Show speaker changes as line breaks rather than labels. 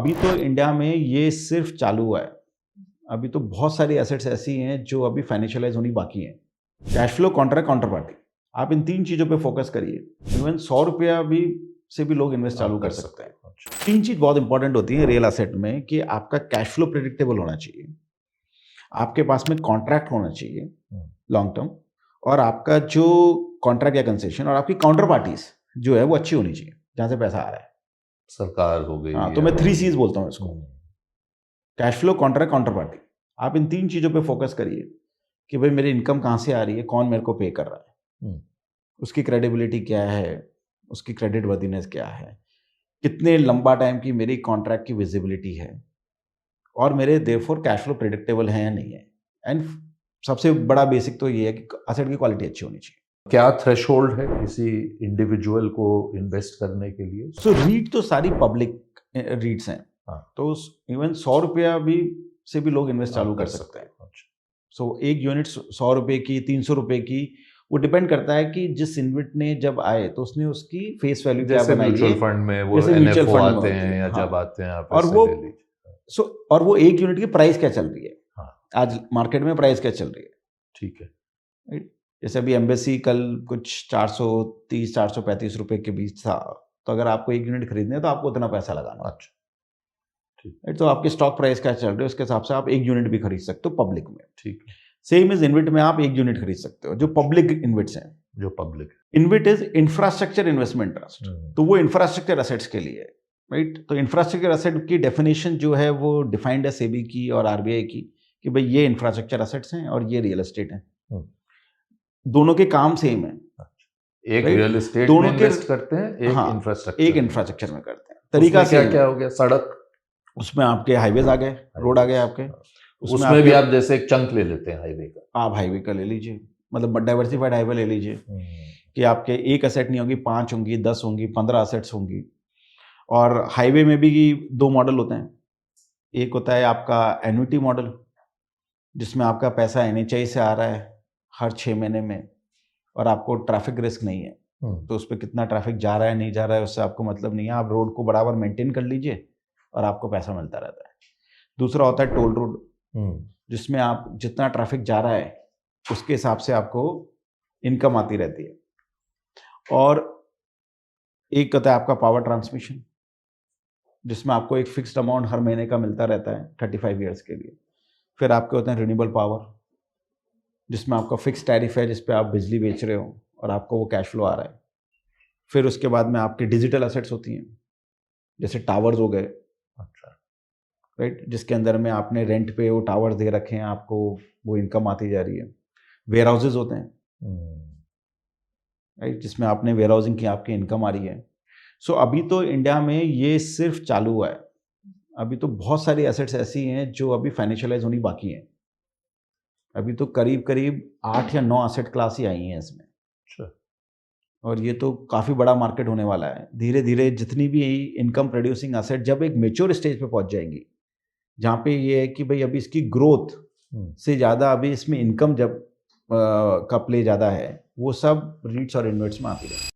अभी तो इंडिया में ये सिर्फ चालू हुआ है। अभी तो बहुत सारी एसेट्स ऐसी हैं जो अभी फाइनेंशियलाइज होनी बाकी हैं। Cash flow, contract, counter party, आप इन 3 चीज़ों पे फोकस करिए। इवन 100 रुपया भी से भी लोग इन्वेस्ट चालू कर सकते हैं। 3 चीज़ बहुत इंपॉर्टेंट होती है रियल एसेट में कि आपका कैश फ्लो प्रेडिक्टेबल होना चाहिए, आपके पास में कॉन्ट्रैक्ट होना चाहिए लॉन्ग टर्म, और आपका जो कॉन्ट्रैक्ट या कंसेशन और आपकी काउंटर पार्टीज जो है वो अच्छी होनी चाहिए, जहाँ से पैसा आ रहा है।
सरकार हो गई।
हाँ, तो मैं 3 C's बोलता हूँ इसको, cash flow, contract, counter party. आप इन 3 चीज़ों पे फोकस करिए कि भाई मेरी इनकम कहाँ से आ रही है, कौन मेरे को पे कर रहा है, उसकी क्रेडिबिलिटी क्या है, उसकी क्रेडिट वर्दीनेस क्या है, कितने लंबा टाइम की मेरी कॉन्ट्रैक्ट की विजिबिलिटी है, और मेरे देयरफॉर कैश फ्लो प्रेडिक्टेबल है या नहीं है। एंड सबसे बड़ा बेसिक तो ये है कि एसेट की क्वालिटी अच्छी होनी चाहिए।
क्या थ्रेशोल्ड है किसी इंडिविजुअल को इन्वेस्ट करने के लिए?
सो रीट तो सारी पब्लिक रीट्स हैं।
हाँ।
तो इवन 100 रुपया भी से भी लोग इन्वेस्ट चालू कर सकते हैं। सो एक यूनिट 100 रुपए की, 300 रुपए की, वो डिपेंड करता है कि जिस इन्वेट ने जब आए तो उसने उसकी फेस वैल्यू क्या बनाई है।
म्यूचुअल फंड में वो
जैसे म्यूचुअल
NFO
फंड में
आते
होती
हैं
है,
या
हाँ।
जब आते हैं आप
और
पैसे
वो
ले लीजिए।
और वो एक यूनिट की प्राइस क्या चल रही है,
हाँ।
आज मार्केट में प्राइस क्या चल रही है।
ठीक है।
राइट? जैसे अभी एम्बेसी कल कुछ 430 435 रुपए के बीच था, तो अगर आपको एक यूनिट खरीदने है तो आपको उतना पैसा लगाना।
अच्छा, ठीक।
राइट? तो आपकी स्टॉक प्राइस क्या चल रही है उसके हिसाब से आप एक यूनिट भी खरीद सकते हो पब्लिक में।
ठीक है।
सेम इज इन्विट में आप एक यूनिट खरीद सकते हो, जो पब्लिक इन्विट्स हैं।
जो public
InvIT is infrastructure investment trust, तो वो इंफ्रास्ट्रक्चर एसेट्स के लिए है। राइट? तो इंफ्रास्ट्रक्चर एसेट की डेफिनेशन जो है वो डिफाइंड है सेबी की और आरबीआई की, कि भाई ये इंफ्रास्ट्रक्चर एसेट्स हैं और ये रियल एस्टेट हैं। दोनों के काम सेम है।
एक
Right?
रियल एस्टेट
दोनों
में
के-
इन्वेस्ट करते हैं, एक
हाँ,
इंफ्रास्ट्रक्चर
एक इंफ्रास्ट्रक्चर में करते हैं। तरीका
क्या
सेम
क्या
है।
हो गया? सड़क,
उसमें आपके हाईवेज आ गए, रोड आ गए आपके।
उसमें भी आप जैसे एक चंक ले लेते हैं हाईवे का।
आप हाईवे का ले लीजिए, मतलब डाइवर्सिफाइड हाईवे ले लीजिए, कि आपके एक एसेट नहीं होगी, 5 होंगी, 10 होंगी, 15 एसेट्स होंगी। और हाईवे में भी 2 मॉडल होते हैं। एक होता है आपका एन्युटी मॉडल, जिसमें आपका पैसा NHI से आ रहा है हर 6 महीने में, और आपको ट्रैफिक रिस्क नहीं है। तो उस पर कितना ट्रैफिक जा रहा है नहीं जा रहा है उससे आपको मतलब नहीं है, आप रोड को बराबर मेंटेन कर लीजिए और आपको पैसा मिलता रहता है। दूसरा होता है टोल रोड, जिसमें आप जितना ट्रैफिक जा रहा है उसके हिसाब से आपको इनकम आती रहती है। और एक होता है आपका पावर ट्रांसमिशन, जिसमें आपको एक फिक्स्ड अमाउंट हर महीने का मिलता रहता है 35 ईयर्स के लिए। फिर आपके होते हैं रिन्यूएबल पावर, जिसमें आपका फिक्स टैरिफ है, जिस पे आप बिजली बेच रहे हो और आपको वो कैश फ्लो आ रहा है। फिर उसके बाद में आपकी डिजिटल एसेट्स होती हैं, जैसे टावर्स हो गए। अच्छा। राइट? जिसके अंदर में आपने रेंट पे वो टावर्स दे रखे हैं, आपको वो इनकम आती जा रही है। वेयर हाउसेज होते हैं, राइट, जिसमें आपने वेयर हाउसिंग की आपकी इनकम आ रही है। सो अभी तो इंडिया में ये सिर्फ चालू हुआ है। अभी तो बहुत सारी एसेट्स ऐसी हैं जो अभी फाइनेंशियलाइज होनी बाकी हैं। अभी तो करीब करीब 8 या 9 एसेट क्लास ही आई हैं इसमें। अच्छा। और ये तो काफ़ी बड़ा मार्केट होने वाला है। धीरे धीरे जितनी भी इनकम प्रोड्यूसिंग एसेट जब एक मेच्योर स्टेज पे पहुंच जाएंगी, जहाँ पे ये है कि भाई अभी इसकी ग्रोथ से ज़्यादा अभी इसमें इनकम जब का प्ले ज़्यादा है, वो सब रीट्स और इन्वेस्ट्स में आती है।